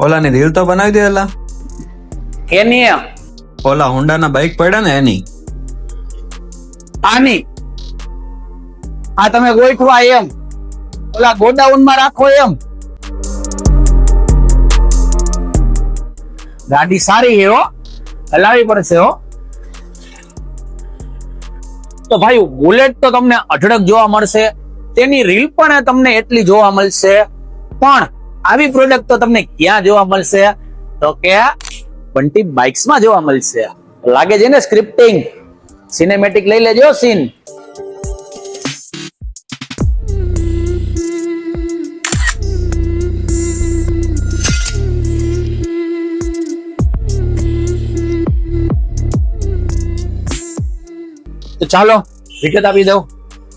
ઓલાની reel તો બનાવી દે એલા. એની ઓલા હોન્ડા ના બાઇક પડ્યા ને એની. આની આ તમે ગોઠવા એમ ઓલા ગોડાઉન માં રાખો એમ. ગાડી સારી છે હો, હલાવી પડશે હો. તો ભાઈ બુલેટ તો તમને અઢળક જોવા મળશે, તેની રીલ પણ તમને એટલી જોવા મળશે, પણ આવી પ્રોડક્ટ તો તમને ક્યાં જોવા મળશે? તો કે બંટી બાઇક્સ માં જોવા મળશે. લાગે છે ને સ્ક્રિપ્ટિંગ, સિનેમેટિક લઈ લેજો સીન. તો ચાલો વિગત આપી દઉં.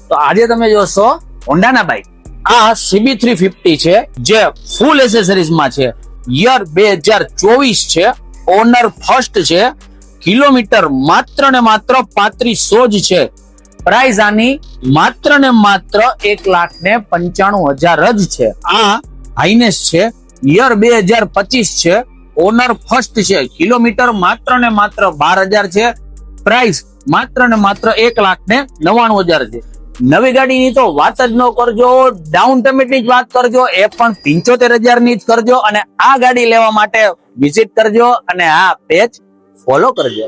તો આજે તમે જોશો હોન્ડાના બાઇક. આ CB350 છે, જે ફૂલ એસેસરીઝ માં છે. યર 2024 છે, ઓનર ફર્સ્ટ છે, કિલોમીટર માત્ર ને માત્ર 3500 જ છે. પ્રાઇસ આની માત્ર ને માત્ર 1,95,000 જ છે. આ હાઈનેસ છે, યર 2025 છે, ઓનર ફર્સ્ટ છે, કિલોમીટર માત્ર ને માત્ર 12,000 છે. પ્રાઇસ માત્ર ને માત્ર 1,99,000 છે. નવી ગાડીની તો વાત જ ન કરજો, ડાઉન પેમેન્ટ ની જ વાત કરજો, એ પણ 75,000 ની જ કરજો. અને આ ગાડી લેવા માટે વિઝિટ કરજો અને આ પેજ ફોલો કરજો.